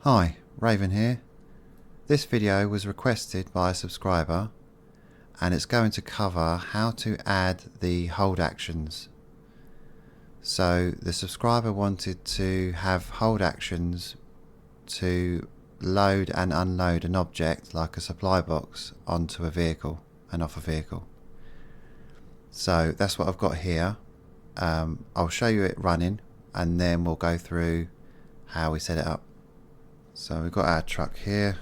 Hi, Raven here. This video was requested by a subscriber and it's going to cover how to add the hold actions. So the subscriber wanted to have hold actions to load and unload an object like a supply box onto a vehicle and off a vehicle. So that's what I've got here. I'll show you it running and then we'll go through how we set it up. So we've got our truck here.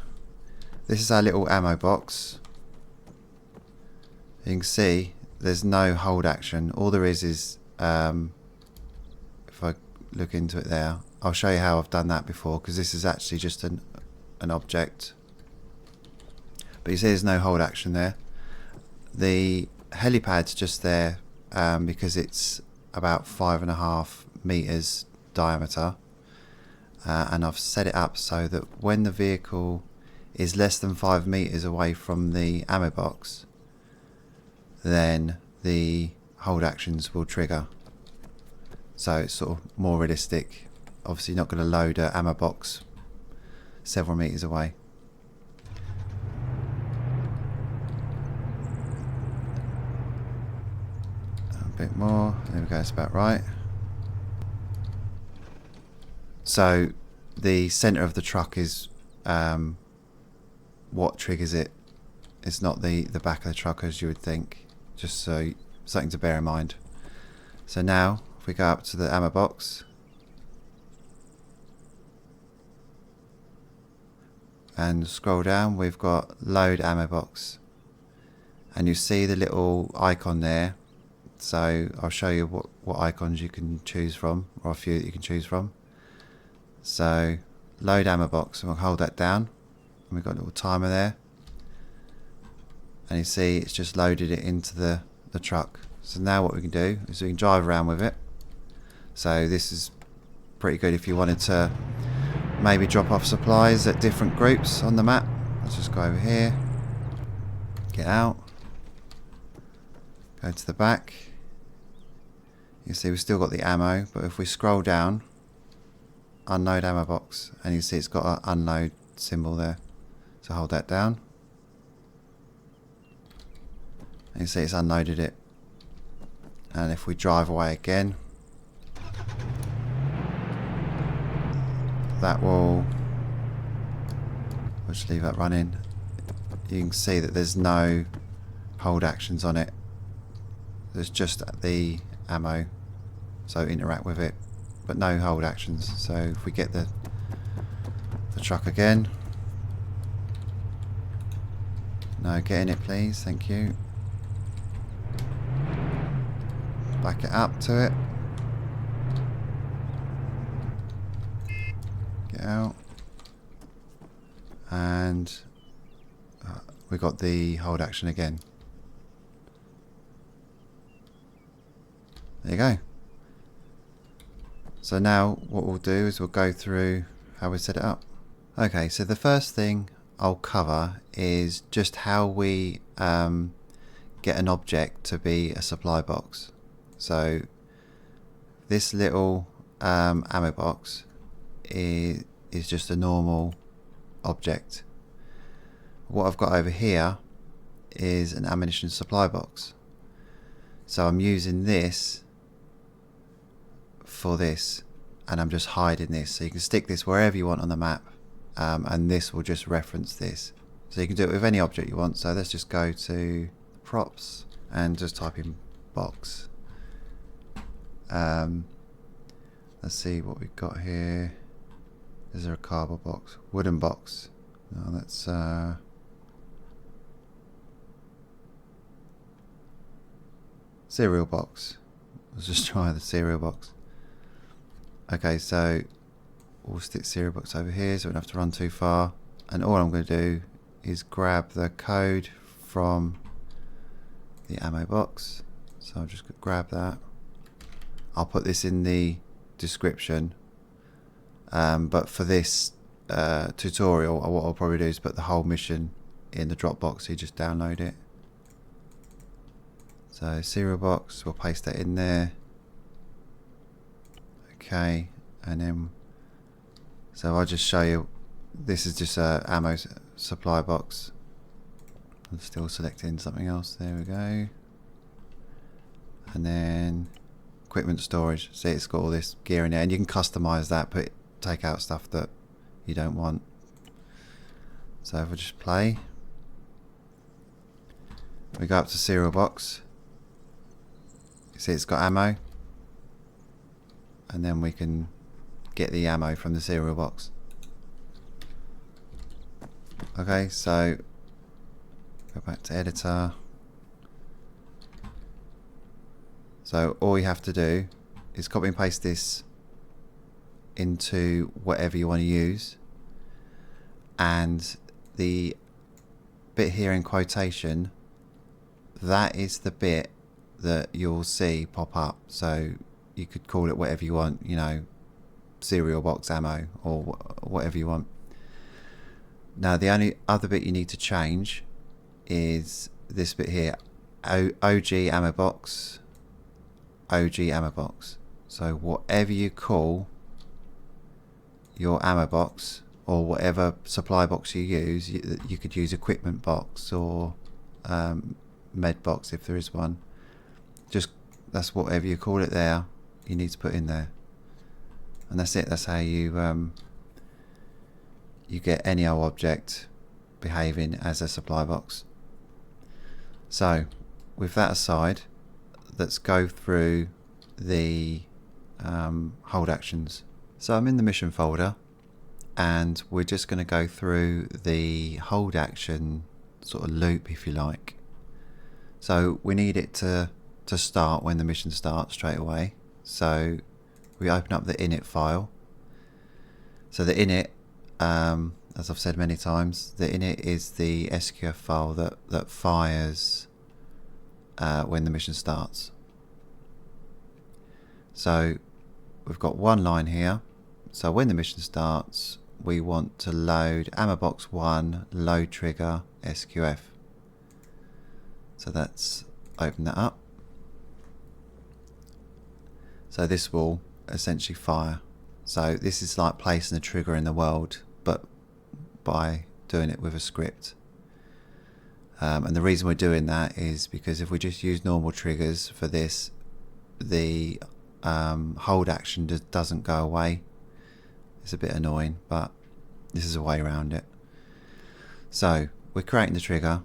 This is our little ammo box. You can see there's no hold action. All there is if I look into it there, I'll show you how I've done that before, because this is actually just an object. But you see there's no hold action there. The helipad's just there because it's about 5.5 meters diameter. And I've set it up so that when the vehicle is less than 5 meters away from the ammo box, then the hold actions will trigger. So it's sort of more realistic. Obviously you're not going to load an ammo box several meters away. A bit more, there we go, it's about right. So the center of the truck is what triggers it. It's not the back of the truck as you would think, just so something to bear in mind. So now if we go up to the ammo box and scroll down, we've got load ammo box, and you see the little icon there. So I'll show you what icons you can choose from, or a few that you can choose from. So load ammo box, and we'll hold that down, and we've got a little timer there, and you see it's just loaded it into the truck. So now what we can do is we can drive around with it. So this is pretty good if you wanted to maybe drop off supplies at different groups on the map. Let's just go over here, get out, go to the back. You see we've still got the ammo, but if we scroll down, unload ammo box, and you see it's got an unload symbol there. So hold that down, and you see it's unloaded it. And if we drive away again, that will, we'll just leave that running. You can see that there's no hold actions on it. There's just the ammo, so interact with it, but no hold actions. So if we get the truck again, no, get in it please, thank you. Back it up to it, get out, and we got the hold action again. There you go. So now what we'll do is we'll go through how we set it up. Okay, so the first thing I'll cover is just how we get an object to be a supply box. So this little ammo box is just a normal object. What I've got over here is an ammunition supply box. So I'm using this for this, and I'm just hiding this. So you can stick this wherever you want on the map, and this will just reference this. So you can do it with any object you want. So let's just go to props and just type in box. Let's see what we've got here. Is there a cardboard box? Wooden box. No, that's cereal box. Let's just try the cereal box. Okay, so we'll stick cereal box over here so we don't have to run too far. And all I'm going to do is grab the code from the ammo box. So I'll just grab that. I'll put this in the description. But for this tutorial, what I'll probably do is put the whole mission in the Dropbox, so you just download it. So cereal box, we'll paste that in there. Okay, and then so I'll just show you this is just a ammo supply box. I'm still selecting something else. There we go. And then equipment storage. See, it's got all this gear in there, and you can customize that, take out stuff that you don't want. So if I just play, we go up to cereal box. You see it's got ammo, and then we can get the ammo from the cereal box. Okay, so go back to editor. So all you have to do is copy and paste this into whatever you want to use, and the bit here in quotation, that is the bit that you'll see pop up. So you could call it whatever you want, you know, cereal box ammo or whatever you want. Now the only other bit you need to change is this bit here, OG ammo box, OG ammo box. So whatever you call your ammo box, or whatever supply box you use, you could use equipment box or med box if there is one. Just, that's whatever you call it there, you need to put in there, and that's it. That's how you you get any old object behaving as a supply box. So with that aside, let's go through the hold actions. So I'm in the mission folder, and we're just going to go through the hold action sort of loop, if you like. So we need it to start when the mission starts straight away. So we open up the init file. So the init, as I've said many times, the init is the SQF file that fires when the mission starts. So we've got one line here. So when the mission starts, we want to load ammo box 1 load trigger SQF. So let's open that up. So this will essentially fire. So this is like placing a trigger in the world, but by doing it with a script. And the reason we're doing that is because if we just use normal triggers for this, the hold action just doesn't go away. It's a bit annoying, but this is a way around it. So we're creating the trigger,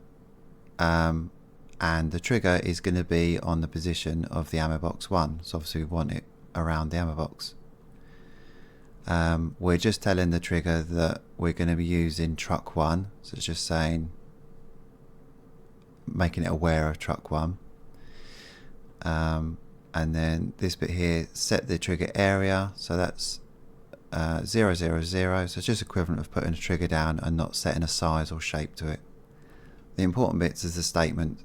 and the trigger is going to be on the position of the ammo box 1. So obviously we want it around the ammo box. We're just telling the trigger that we're going to be using truck 1, so it's just saying, making it aware of truck 1. And then this bit here, set the trigger area, so that's 000, so it's just equivalent of putting a trigger down and not setting a size or shape to it. The important bits is the statement.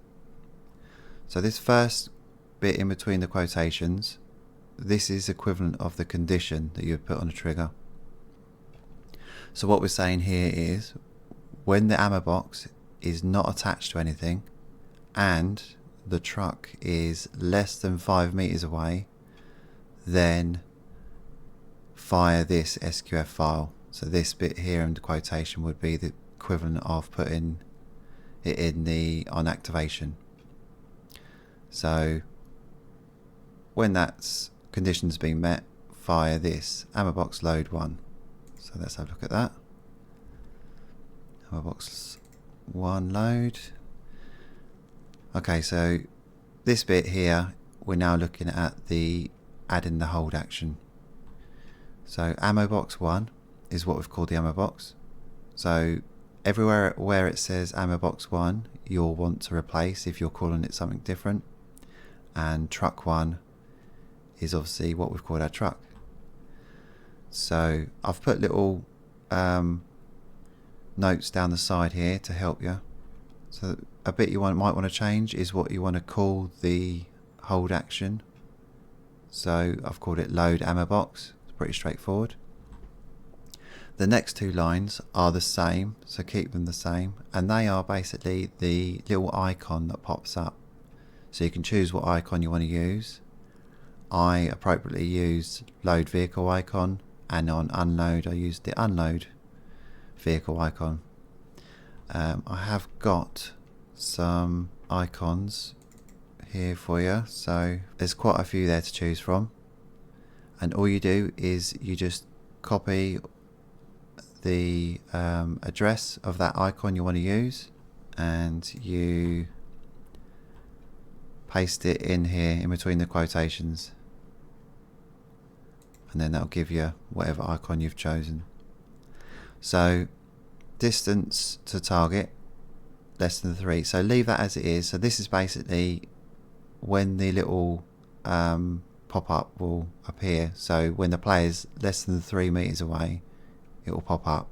So this first bit in between the quotations, this is equivalent of the condition that you would put on a trigger. So what we're saying here is, when the ammo box is not attached to anything and the truck is less than 5 meters away, then fire this SQF file. So this bit here in the quotation would be the equivalent of putting it in the on activation. So when that's conditions being met, fire this ammo box load 1. So let's have a look at that. Ammo box 1 load. Okay, so this bit here, we're now looking at the adding the hold action. So ammo box 1 is what we've called the ammo box. So everywhere where it says ammo box 1, you'll want to replace if you're calling it something different. And truck 1 is obviously what we've called our truck. So I've put little notes down the side here to help you. So a bit you might want to change is what you want to call the hold action. So I've called it load ammo box. It's pretty straightforward. The next two lines are the same, so keep them the same, and they are basically the little icon that pops up. So you can choose what icon you want to use. I appropriately use load vehicle icon, and on unload I use the unload vehicle icon. I have got some icons here for you, so there's quite a few there to choose from, and all you do is you just copy the address of that icon you want to use, and you paste it in here in between the quotations, and then that'll give you whatever icon you've chosen. So distance to target less than 3, so leave that as it is. So this is basically when the little pop-up will appear. So when the player's less than 3 meters away, it will pop up,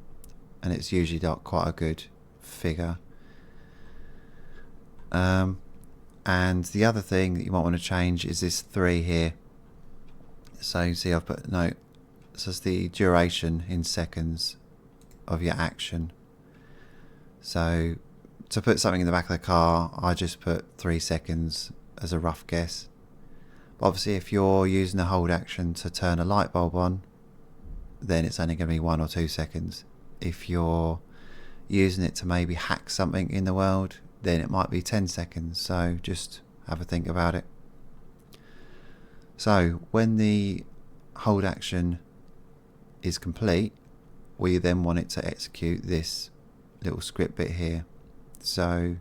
and it's usually got quite a good figure. And the other thing that you might want to change is this 3 here. So you see I've put note, so it's the duration in seconds of your action. So to put something in the back of the car, I just put 3 seconds as a rough guess. But obviously if you're using a hold action to turn a light bulb on, then it's only going to be 1 or 2 seconds. If you're using it to maybe hack something in the world, then it might be 10 seconds. So just have a think about it. So when the hold action is complete, we then want it to execute this little script bit here. So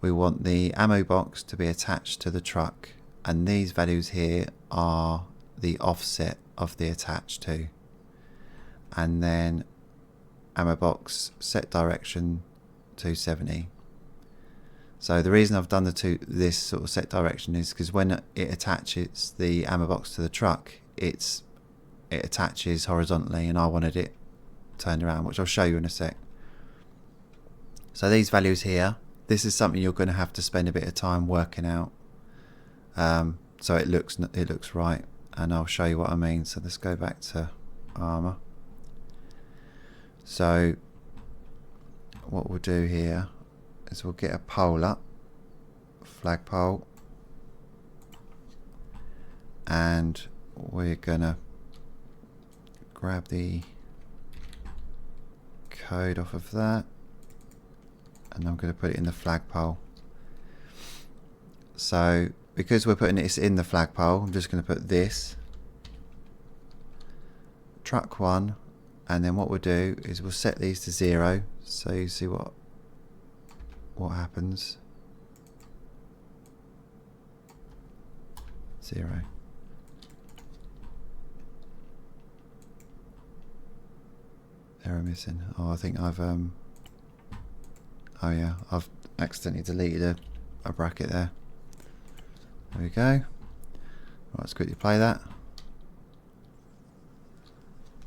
we want the ammo box to be attached to the truck, and these values here are the offset of the attached to, and then ammo box set direction 270. So the reason I've done this sort of set direction is because when it attaches the ammo box to the truck, it attaches horizontally, and I wanted it turned around, which I'll show you in a sec. So these values here, this is something you're going to have to spend a bit of time working out, so it looks right, and I'll show you what I mean. So let's go back to Arma. So what we'll do here is we'll get a pole up, flag pole, and we're gonna grab the code off of that, and I'm going to put it in the flagpole. So because we're putting this in the flagpole, I'm just going to put this truck 1, and then what we'll do is we'll set these to 0, so you see what happens. 0. Error missing. Oh, I think I've oh yeah, I've accidentally deleted a bracket there. There we go. Right, let's quickly play that.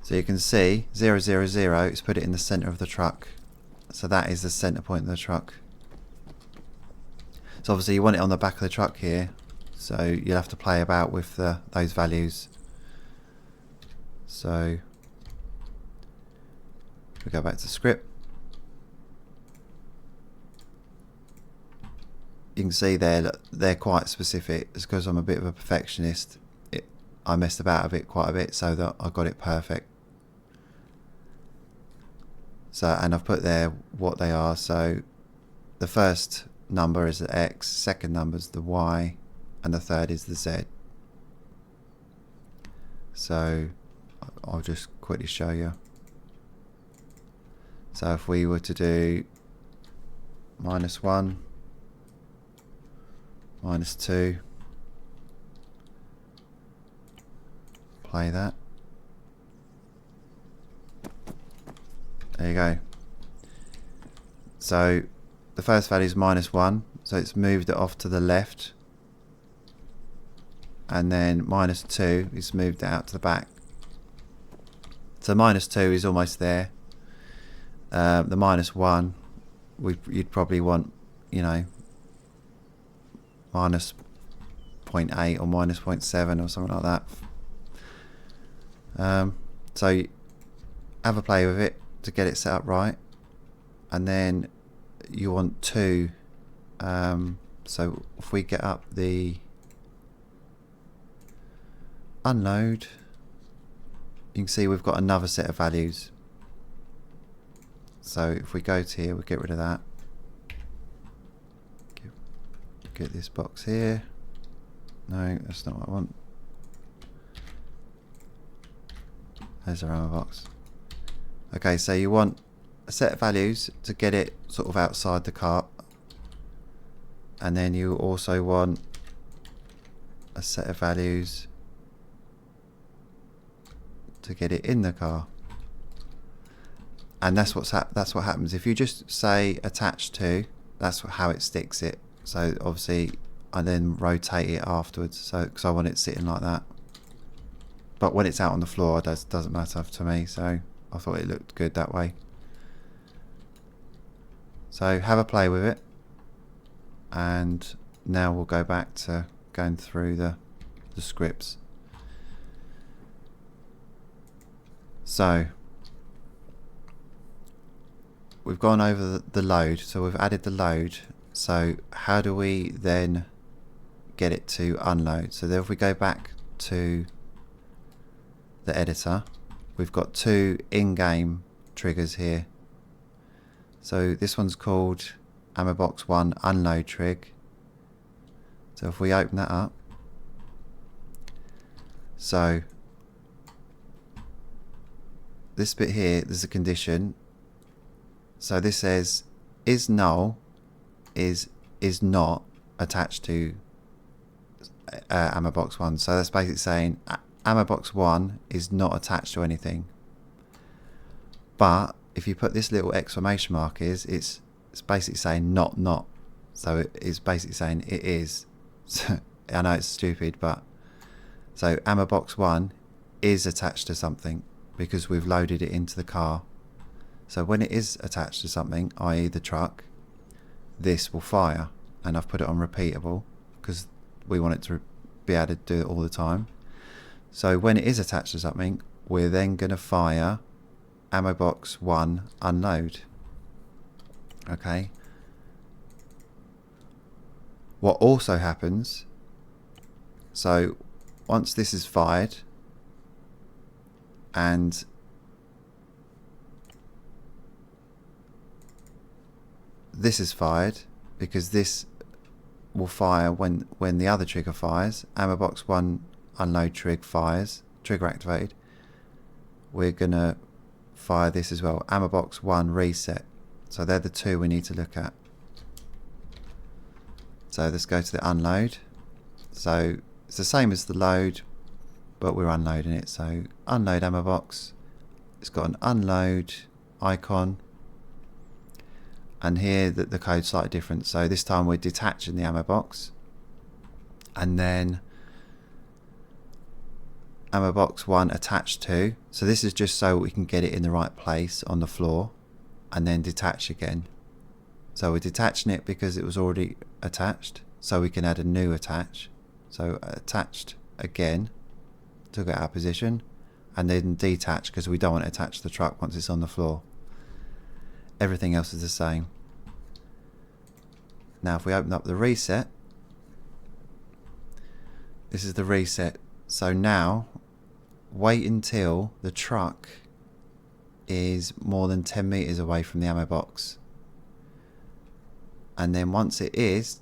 So you can see 000, it's put it in the center of the truck. So that is the center point of the truck. So obviously you want it on the back of the truck here, so you'll have to play about with those values. So we go back to script. You can see there they're quite specific. It's because I'm a bit of a perfectionist. I messed about quite a bit so that I got it perfect. So, and I've put there what they are. So the first number is the X, second number is the Y, and the third is the Z. So I'll just quickly show you. So if we were to do -1, -2, play that. There you go. So the first value is -1, so it's moved it off to the left, and then -2 is moved it out to the back. So -2 is almost there. The -1, you'd probably want, you know, -0.8 or -0.7 or something like that. So have a play with it to get it set up right, and then you want 2. So if we get up the unload, you can see we've got another set of values. So if we go to here, we get rid of that. Get this box here. No, that's not what I want. There's our Arma box. Okay, so you want a set of values to get it sort of outside the cart, and then you also want a set of values to get it in the car. And that's what happens if you just say attach to. That's how it sticks it. So obviously I then rotate it afterwards, so because I want it sitting like that. But when it's out on the floor, it doesn't matter to me, so I thought it looked good that way. So have a play with it, and now we'll go back to going through the scripts. So we've gone over the load, so we've added the load. So how do we then get it to unload? So then if we go back to the editor, we've got two in-game triggers here. So this one's called Arma Box 1 unload trig. So if we open that up, so this bit here, there's a condition. So this says is null is not attached to Arma Box 1. So that's basically saying Arma Box 1 is not attached to anything. But if you put this little exclamation mark it's basically saying not. So it is basically saying it is. So, I know it's stupid, but so Arma Box 1 is attached to something because we've loaded it into the car. So when it is attached to something, i.e. the truck, this will fire, and I've put it on repeatable because we want it to be able to do it all the time. So when it is attached to something, we're then going to fire Arma Box 1 unload. Okay. What also happens, so once this is fired and this is fired, because this will fire when the other trigger fires, Arma Box 1 unload trig fires, trigger activated, we're gonna fire this as well, Arma Box 1 reset. So they're the two we need to look at. So let's go to the unload. So it's the same as the load, but we're unloading it. So unload Arma Box. It's got an unload icon, and here the code's slightly different. So this time we're detaching the Arma Box, and then Arma Box 1 attached to. So this is just so we can get it in the right place on the floor, and then detach again. So we're detaching it because it was already attached, so we can add a new attach. So attached again, took it out of position, and then detach because we don't want to attach the truck once it's on the floor. Everything else is the same. Now if we open up the reset, this is the reset. So now wait until the truck is more than 10 meters away from the Arma Box, and then once it is,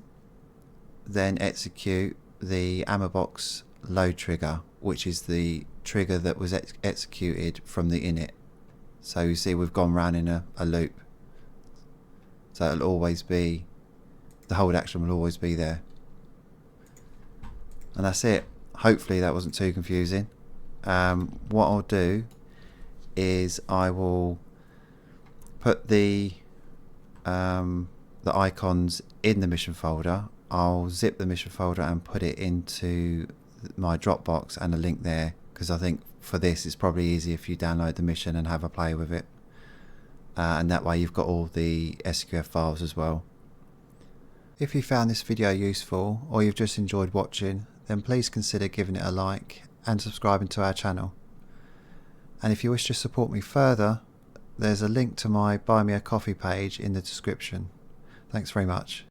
then execute the Arma Box load trigger, which is the trigger that was executed from the init. So you see we've gone round in a loop, so it'll always be, the hold action will always be there. And that's it. Hopefully that wasn't too confusing. What I'll do is I will put the icons in the mission folder. I'll zip the mission folder and put it into my Dropbox and a link there, because I think for this it's probably easier if you download the mission and have a play with it, and that way you've got all the SQF files as well. If you found this video useful, or you've just enjoyed watching, then please consider giving it a like and subscribing to our channel. And if you wish to support me further, there's a link to my Buy Me a Coffee page in the description. Thanks very much.